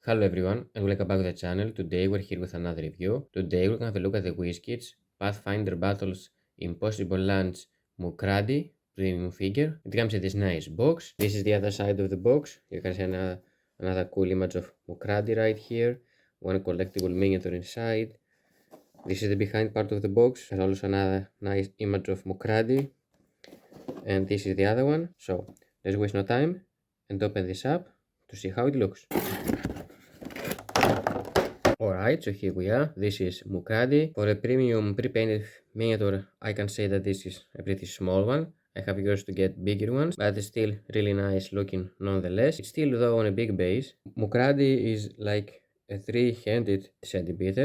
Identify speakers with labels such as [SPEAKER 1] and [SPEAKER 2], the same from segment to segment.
[SPEAKER 1] Hello everyone and welcome back to the channel. Today we're here with another review. Today we're going to have a look at the WizKids Pathfinder Battles Impossible Lunch Mukradi premium figure. It comes in this nice box. This is the other side of the box. You can see another cool image of Mukradi right here. One collectible miniature inside. This is the behind part of the box. There's also another nice image of Mukradi. And this is the other one. So let's waste no time and open this up to see how it looks. Alright, so here we are. This is Mukradi. For a premium pre-painted miniature, I can say that this is a pretty small one. I have used to get bigger ones, but it's still really nice looking nonetheless. It's still though on a big base. Mukradi is like a three-handed centipede,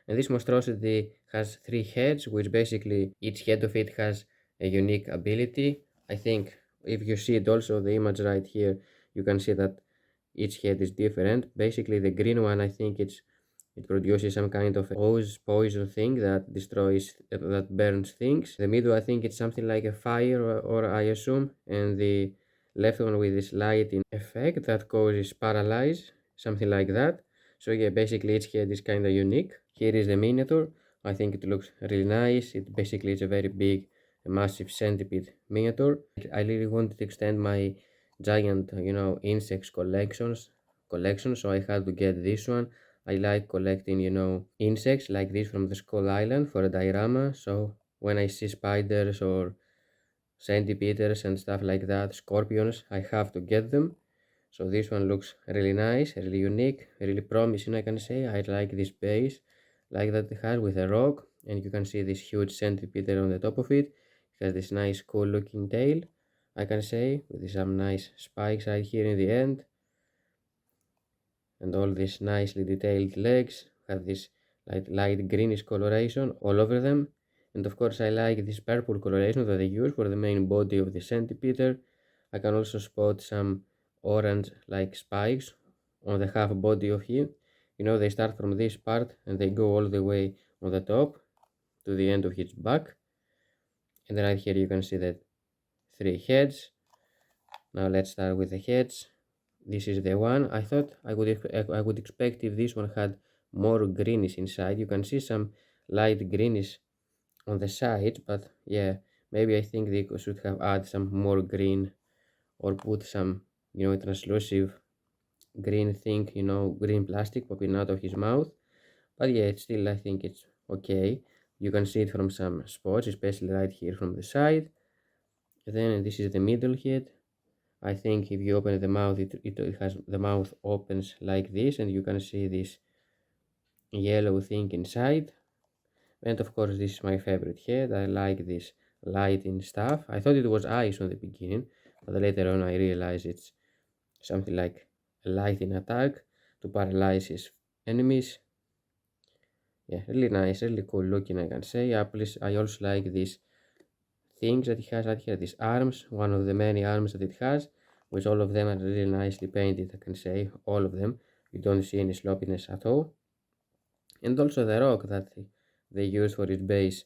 [SPEAKER 1] and this monstrosity has three heads, which basically each head of it has a unique ability. I think if you see it also, the image right here, you can see that each head is different. Basically, the green one, I think it produces some kind of poison thing that destroys, that burns things. The middle, I think it's something like a fire, or I assume, and the left one with this lighting effect that causes paralyze, something like that. So yeah, basically each head is kind of unique. Here is the miniature. I think it looks really nice. It basically is a very big, massive centipede miniature. I really wanted to extend my giant, insects collection, so I had to get this one. I like collecting, insects like this from the Skull Island for a diorama. So when I see spiders or centipedes and stuff like that, scorpions, I have to get them. So this one looks really nice, really unique, really promising, I can say. I like this base, like that it has with a rock, and you can see this huge centipede on the top of it. It has this nice cool looking tail, I can say, with some nice spikes right here in the end. And all these nicely detailed legs have this light greenish coloration all over them. And of course I like this purple coloration that they use for the main body of the centipede. I can also spot some orange like spikes on the half body of him. They start from this part and they go all the way on the top to the end of his back. And right here you can see that three heads. Now let's start with the heads. This is the one. I thought I would expect if this one had more greenish inside. You can see some light greenish on the sides, but yeah, maybe I think they should have added some more green, or put some, translucent green thing, green plastic popping out of his mouth. But yeah, it's still, I think it's okay. You can see it from some spots, especially right here from the side. Then this is the middle head. I think if you open the mouth, it has, the mouth opens like this, and you can see this yellow thing inside. And of course, this is my favorite head. I like this lighting stuff. I thought it was eyes on the beginning, but later on I realized it's something like a lighting attack to paralyze his enemies. Yeah, really nice, really cool looking, I can say. I also like these things that it has right here, these arms, one of the many arms that it has, which all of them are really nicely painted, I can say, all of them. You don't see any sloppiness at all. And also the rock that they use for its base,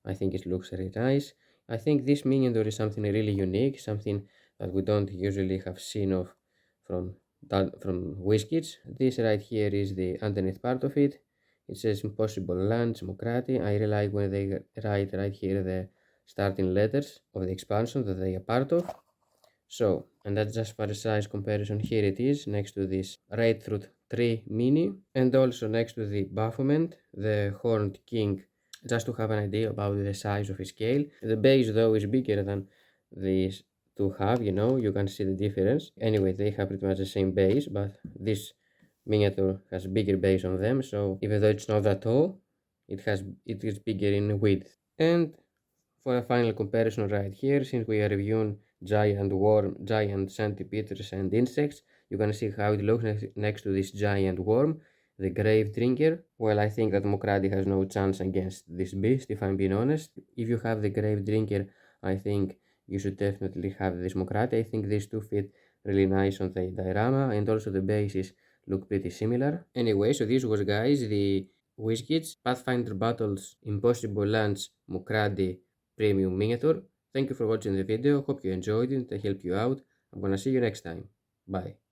[SPEAKER 1] I think it looks really nice. I think this miniature is something really unique, something that we don't usually have seen of from WizKids. This right here is the underneath part of it. It says Impossible Lunch Mukradi. I really like when they write right here the starting letters of the expansion that they are part of. So, and that's just for a size comparison. Here it is next to this Red Fruit Tree Mini, and also next to the Baphomet, the Horned King, just to have an idea about the size of his scale. The base though is bigger than these two have, you can see the difference. Anyway, they have pretty much the same base, but this miniature has bigger base on them, so even though it's not that tall, it is bigger in width. And for a final comparison right here, since we are reviewing giant centipedes and insects, you can see how it looks next to this giant worm, the Grave Drinker. Well, I think that Mukradi has no chance against this beast, if I'm being honest. If you have the Grave Drinker, I think you should definitely have this Mukradi. I think these two fit really nice on the diorama, and also the bases look pretty similar. Anyway, so this was, guys, the WizKids Pathfinder Battles Impossible Lunch Mukradi Premium Miniature. Thank you for watching the video. Hope you enjoyed it and helped you out. I'm gonna see you next time. Bye.